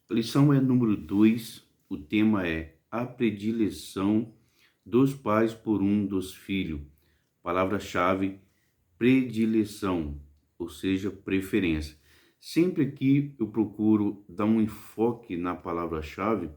A lição é número 2. O tema é a predileção dos pais por um dos filhos. Palavra-chave, predileção, ou seja, preferência. Sempre que eu procuro dar um enfoque na palavra-chave,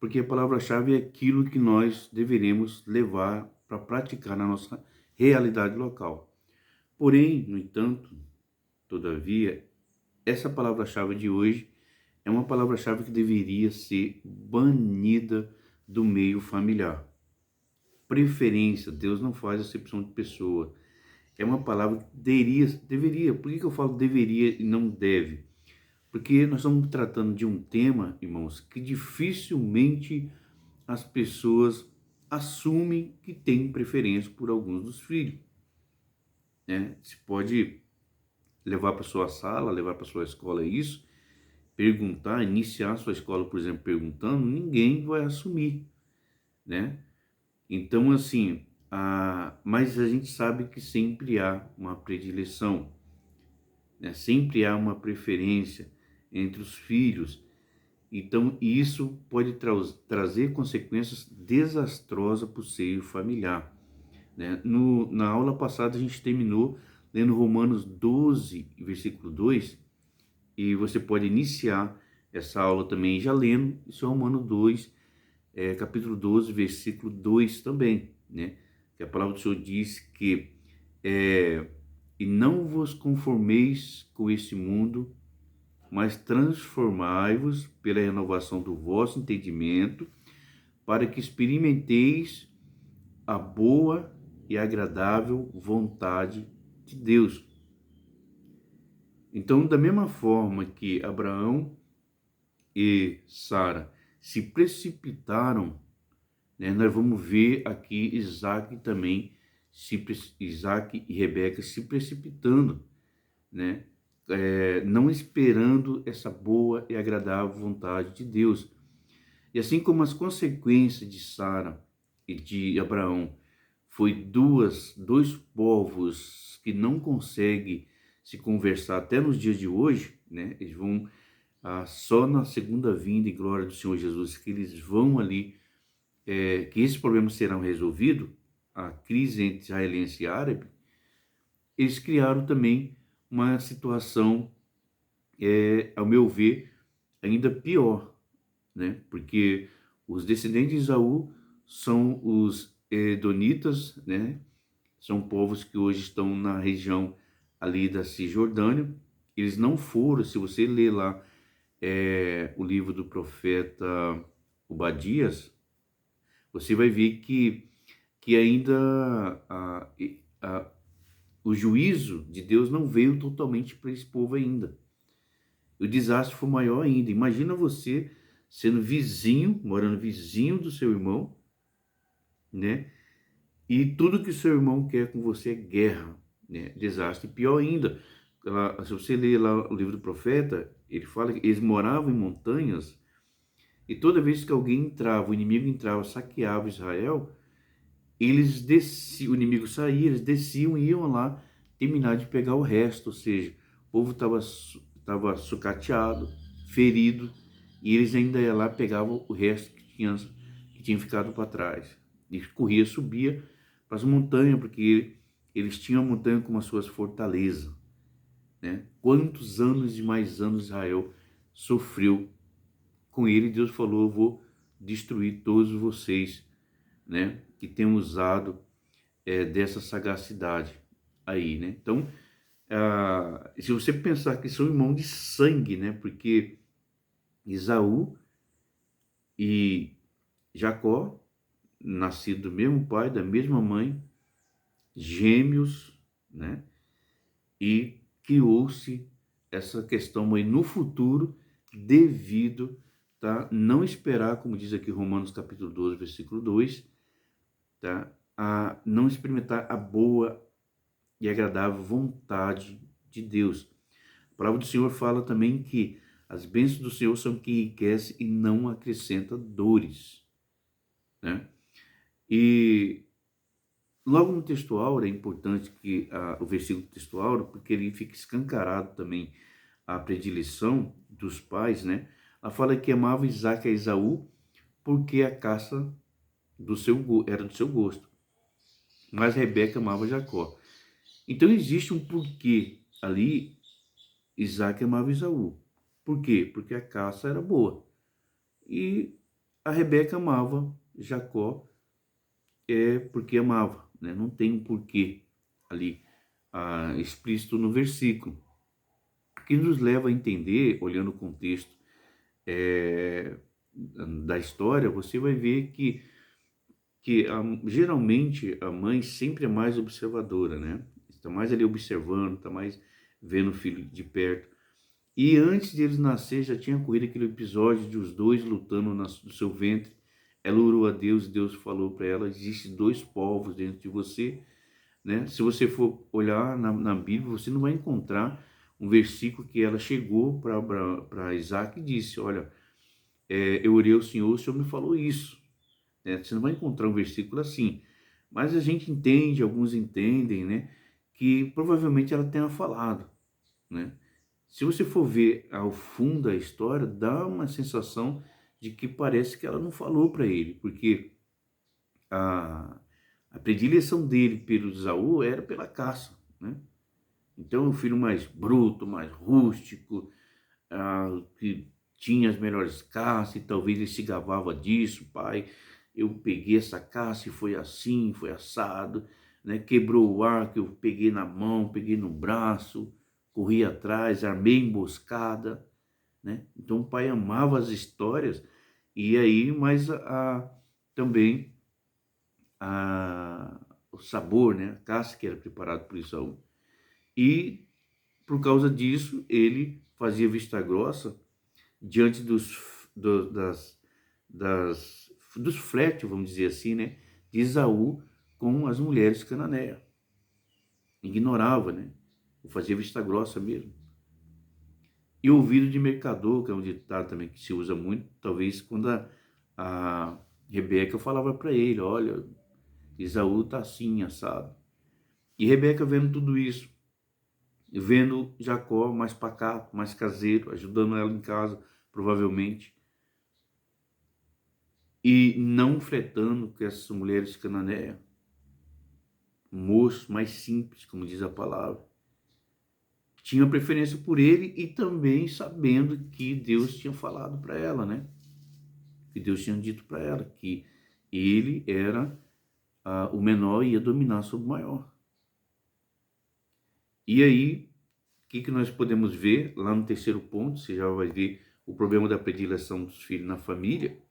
porque a palavra-chave é aquilo que nós deveremos levar para praticar na nossa realidade local. Porém, no entanto, todavia, essa palavra-chave de hoje é uma palavra-chave que deveria ser banida do meio familiar. Preferência, Deus não faz acepção de pessoa. É uma palavra que deveria. Por que eu falo deveria e não deve? Porque nós estamos tratando de um tema, irmãos, que dificilmente as pessoas assumem que têm preferência por alguns dos filhos, né? Se pode levar para sua sala, levar para sua escola isso, perguntar, iniciar sua escola, por exemplo, perguntando, ninguém vai assumir, né? Então, assim, mas a gente sabe que sempre há uma predileção, né? Sempre há uma preferência entre os filhos. Então, isso pode trazer consequências desastrosas para o seio familiar, né? Na aula passada, a gente terminou lendo Romanos 12, versículo 2, e você pode iniciar essa aula também já lendo esse Romano 2, capítulo 12, versículo 2 também, né? Que a palavra do Senhor diz que e não vos conformeis com este mundo, mas transformai-vos pela renovação do vosso entendimento, para que experimenteis a boa e agradável vontade de Deus. Então, da mesma forma que Abraão e Sara se precipitaram, né, nós vamos ver aqui Isaac também, Isaac e Rebeca se precipitando, né, não esperando essa boa e agradável vontade de Deus. E assim como as consequências de Sara e de Abraão foi dois povos que não conseguem se conversar até nos dias de hoje, né? Eles vão só na segunda vinda e glória do Senhor Jesus que eles vão ali, que esses problemas serão resolvidos, a crise entre israelense e árabe. Eles criaram também uma situação, ao meu ver, ainda pior, né? Porque os descendentes de Esaú são os edonitas, né? São povos que hoje estão na região ali da Cisjordânia. Eles não foram, se você ler lá o livro do profeta Obadias, você vai ver que ainda a, o juízo de Deus não veio totalmente para esse povo ainda. O desastre foi maior ainda. Imagina você sendo vizinho, morando vizinho do seu irmão, né? E tudo que o seu irmão quer com você é guerra, né? Desastre. Pior ainda, se você ler lá o livro do profeta, ele fala que eles moravam em montanhas e toda vez que alguém entrava, o inimigo entrava, saqueava Israel, eles desciam, o inimigo saía, eles desciam e iam lá terminar de pegar o resto, ou seja, o povo estava sucateado, ferido, e eles ainda iam lá pegavam o resto que tinha ficado para trás. E corria, subia para as montanhas, porque eles tinham a montanha como as suas fortalezas, né? Quantos anos e mais anos Israel sofreu com ele? Deus falou: eu vou destruir todos vocês, né, que têm usado dessa sagacidade aí, né? Então, se você pensar que são irmãos de sangue, né? Porque Esaú e Jacó, nascido do mesmo pai, da mesma mãe, gêmeos, né? E criou-se essa questão aí no futuro devido, tá? Não esperar, como diz aqui Romanos capítulo 12, versículo 2, tá? A não experimentar a boa e agradável vontade de Deus. A palavra do Senhor fala também que as bênçãos do Senhor são que enriquece e não acrescenta dores, né? E logo no textual é importante que o versículo textual, porque ele fica escancarado também a predileção dos pais, né? Ela fala que amava Isaac a Esaú porque a caça era do seu gosto. Mas Rebeca amava Jacó. Então existe um porquê ali. Isaac amava Esaú. Por quê? Porque a caça era boa. E a Rebeca amava Jacó porque amava, né? Não tem um porquê ali explícito no versículo. Que nos leva a entender, olhando o contexto da história, você vai ver que geralmente a mãe sempre é mais observadora, né? Está mais ali observando, está mais vendo o filho de perto. E antes de eles nascer, já tinha ocorrido aquele episódio de os dois lutando no seu ventre. Ela orou a Deus e Deus falou para ela: existem dois povos dentro de você, né? Se você for olhar na Bíblia, você não vai encontrar um versículo que ela chegou para Isaac e disse: olha, eu orei ao Senhor, o Senhor me falou isso, né? Você não vai encontrar um versículo assim. Mas a gente entende, alguns entendem, né? Que provavelmente ela tenha falado, né? Se você for ver ao fundo da história, dá uma sensação de que parece que ela não falou para ele, porque a, a predileção dele pelo Esaú era pela caça, né? Então, o filho mais bruto, mais rústico, que tinha as melhores caças, e talvez ele se gabava disso: pai, eu peguei essa caça e foi assim, foi assado, né? Quebrou o arco, eu peguei na mão, peguei no braço, corri atrás, armei emboscada, né? Então o pai amava as histórias, e aí, mas também o sabor, né? A caça que era preparada por Isaú. E por causa disso, ele fazia vista grossa diante dos flertes, vamos dizer assim, né, de Esaú com as mulheres cananeias. Ignorava, né? Fazia vista grossa mesmo. E ouvido de mercador, que é um ditado também que se usa muito, talvez quando a Rebeca falava para ele: olha, Esaú tá assim, assado. E Rebeca vendo tudo isso, vendo Jacó mais pacato, mais caseiro, ajudando ela em casa, provavelmente, e não fretando com essas mulheres cananeias, moço mais simples, como diz a palavra, tinha preferência por ele, e também sabendo que Deus tinha falado para ela, né? Que Deus tinha dito para ela que ele era o menor e ia dominar sobre o maior. E aí, o que nós podemos ver lá no terceiro ponto? Você já vai ver o problema da predileção dos filhos na família.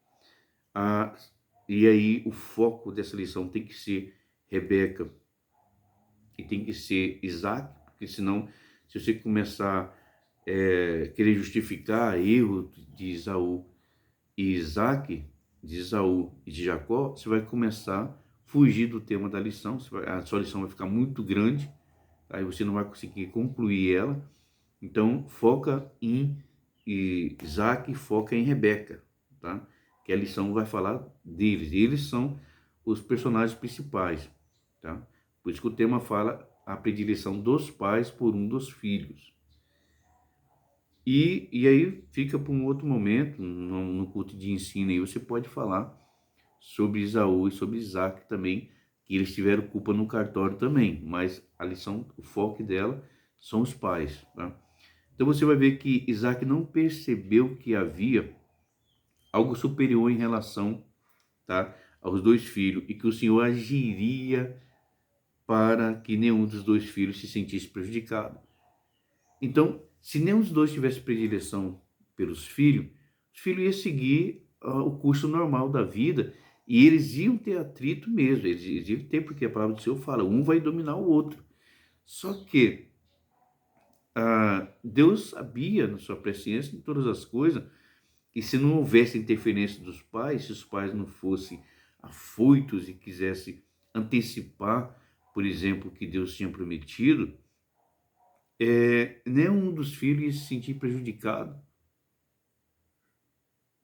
E aí o foco dessa lição tem que ser Rebeca e tem que ser Isaac, porque senão, se você começar querer justificar erro de Esaú e Isaac, de Esaú e de Jacó, você vai começar a fugir do tema da lição, a sua lição vai ficar muito grande, aí você não vai conseguir concluir ela. Então, foca em Isaac, foca em Rebeca, tá? Que a lição vai falar deles. Eles são os personagens principais, tá? Por isso que o tema fala a predileção dos pais por um dos filhos. E aí fica para um outro momento, no culto de ensino, aí você pode falar sobre Esaú e sobre Isaac também, que eles tiveram culpa no cartório também, mas a lição, o foco dela são os pais, tá? Então você vai ver que Isaac não percebeu que havia algo superior em relação, tá, aos dois filhos, e que o Senhor agiria para que nenhum dos dois filhos se sentisse prejudicado. Então, se nenhum dos dois tivesse predileção pelos filhos, os filhos iam seguir o curso normal da vida, e eles iam ter atrito mesmo, eles iam ter, porque a palavra do Senhor fala, um vai dominar o outro. Só que Deus sabia, na sua presciência, em todas as coisas, e se não houvesse interferência dos pais, se os pais não fossem afoitos e quisessem antecipar, por exemplo, o que Deus tinha prometido, nenhum dos filhos ia se sentir prejudicado,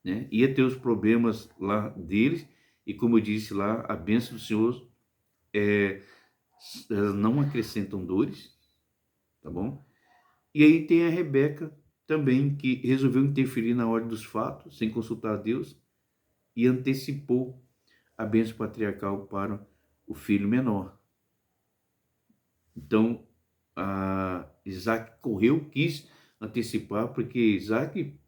né? Ia ter os problemas lá deles, e como eu disse lá, a bênção do Senhor elas não acrescentam dores, tá bom? E aí tem a Rebeca também que resolveu interferir na ordem dos fatos, sem consultar a Deus, e antecipou a bênção patriarcal para o filho menor. Então, Isaac correu, quis antecipar, porque Isaac,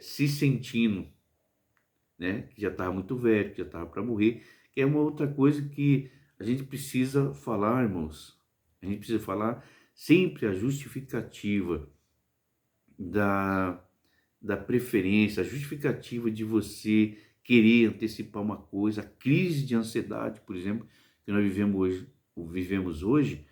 se sentindo, né, que já estava muito velho, que já estava para morrer, que é uma outra coisa que a gente precisa falar, irmãos. A gente precisa falar sempre a justificativa da preferência, a justificativa de você querer antecipar uma coisa, a crise de ansiedade, por exemplo, que nós vivemos hoje,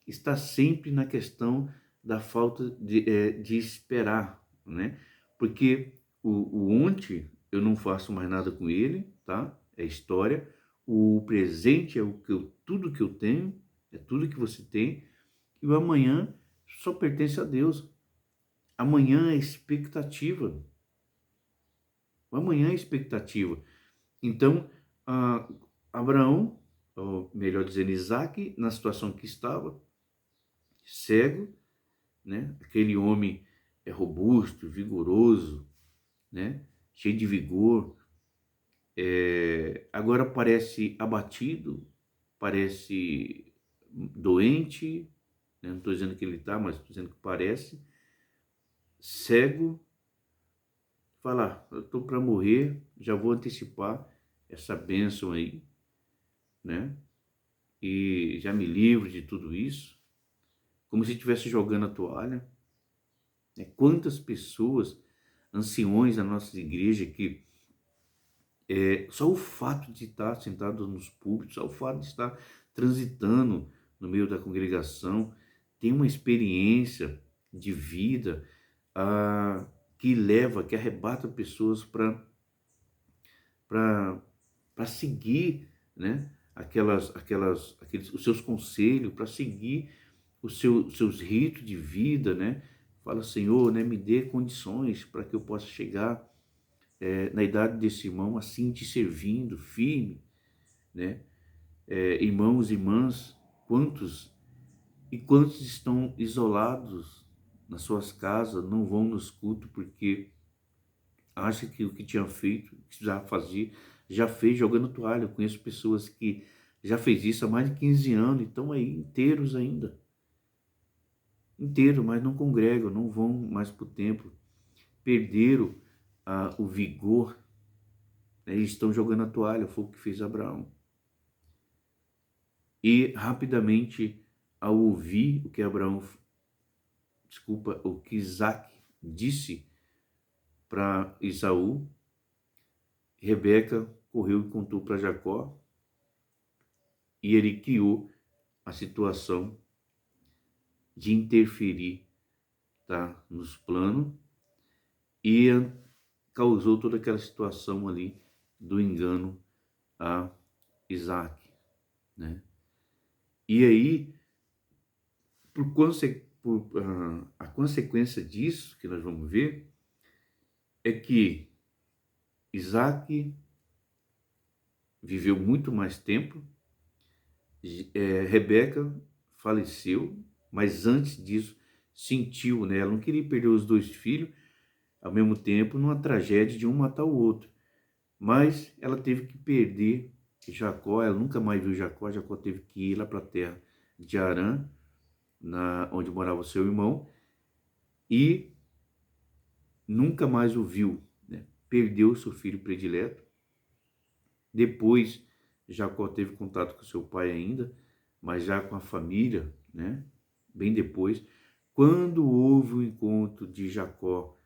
está sempre na questão da falta de esperar, né? Porque o ontem eu não faço mais nada com ele, tá? É história. O presente é tudo que eu tenho, é tudo que você tem, e o amanhã só pertence a Deus. Amanhã é expectativa. O amanhã é expectativa. Então, Abraão, ou melhor dizendo, Isaac, na situação que estava, cego, né? Aquele homem robusto, vigoroso, né? Cheio de vigor, agora parece abatido, parece doente, né? Não estou dizendo que ele está, mas estou dizendo que parece cego. Fala, eu estou para morrer, já vou antecipar essa bênção aí, né? E já me livro de tudo isso, como se estivesse jogando a toalha. Quantas pessoas, anciões da nossa igreja, que só o fato de estar sentado nos púlpitos, só o fato de estar transitando no meio da congregação, tem uma experiência de vida que arrebata pessoas para seguir, né, os seus conselhos, para seguir os seus ritos de vida, né? Fala, Senhor, né, me dê condições para que eu possa chegar na idade desse irmão assim, te servindo, firme, né? Irmãos e irmãs, quantos estão isolados nas suas casas, não vão nos cultos porque acha que o que tinha feito, o que precisava fazer, já fez jogando toalha. Eu conheço pessoas que já fez isso há mais de 15 anos e estão aí inteiros ainda. Inteiros, mas não congregam, não vão mais para o templo. Perderam o vigor, né? E estão jogando a toalha, foi o que fez Abraão. E rapidamente, ao ouvir o que o que Isaac disse para Esaú, Rebeca correu e contou para Jacó, e ele criou a situação de interferir, tá, nos planos, e causou toda aquela situação ali do engano a Isaac, né? E aí, a consequência disso que nós vamos ver é que Isaac viveu muito mais tempo, Rebeca faleceu, mas antes disso sentiu, né? Ela não queria perder os dois filhos, ao mesmo tempo, numa tragédia de um matar o outro. Mas ela teve que perder Jacó, ela nunca mais viu Jacó. Jacó teve que ir lá para a terra de Harã, onde morava seu irmão, e nunca mais o viu, né? Perdeu seu filho predileto. Depois, Jacó teve contato com seu pai ainda, mas já com a família, né? Bem depois, quando houve o encontro de Jacó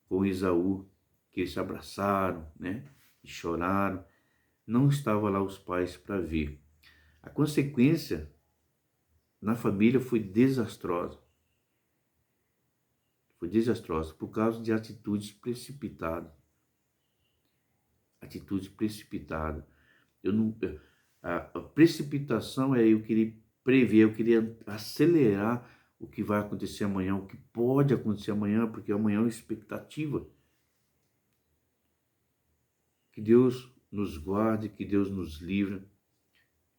com Esaú, que eles se abraçaram, né? E choraram, não estavam lá os pais para ver. A consequência na família foi desastrosa. Foi desastrosa por causa de atitudes precipitadas. Atitudes precipitadas. A precipitação é eu querer prever, eu queria acelerar o que vai acontecer amanhã, o que pode acontecer amanhã, porque amanhã é uma expectativa. Que Deus nos guarde, que Deus nos livre.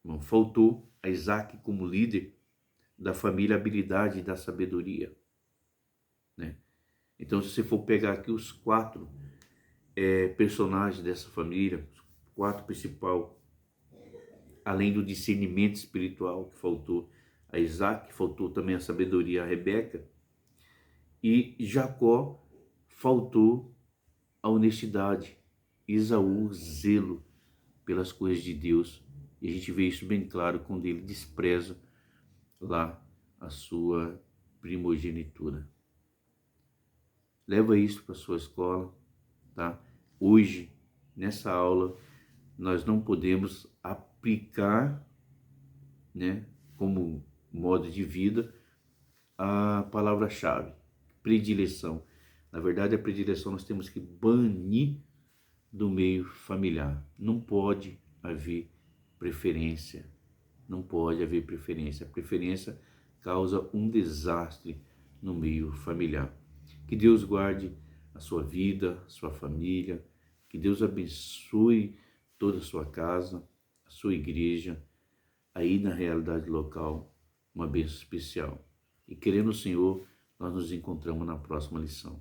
Não faltou a Isaac como líder da família a habilidade da sabedoria. né? Então, se você for pegar aqui os quatro personagens dessa família, os quatro principais, além do discernimento espiritual que faltou a Isaac, faltou também a sabedoria a Rebeca, e Jacó faltou a honestidade, Esaú, zelo pelas coisas de Deus, e a gente vê isso bem claro quando ele despreza lá a sua primogenitura. Leva isso para a sua escola, tá? Hoje, nessa aula, nós não podemos aplicar, né, como modo de vida, a palavra-chave, predileção. Na verdade, a predileção nós temos que banir do meio familiar. Não pode haver preferência. Não pode haver preferência. A preferência causa um desastre no meio familiar. Que Deus guarde a sua vida, a sua família. Que Deus abençoe toda a sua casa, a sua igreja, aí na realidade local, uma bênção especial. E querendo o Senhor, nós nos encontramos na próxima lição.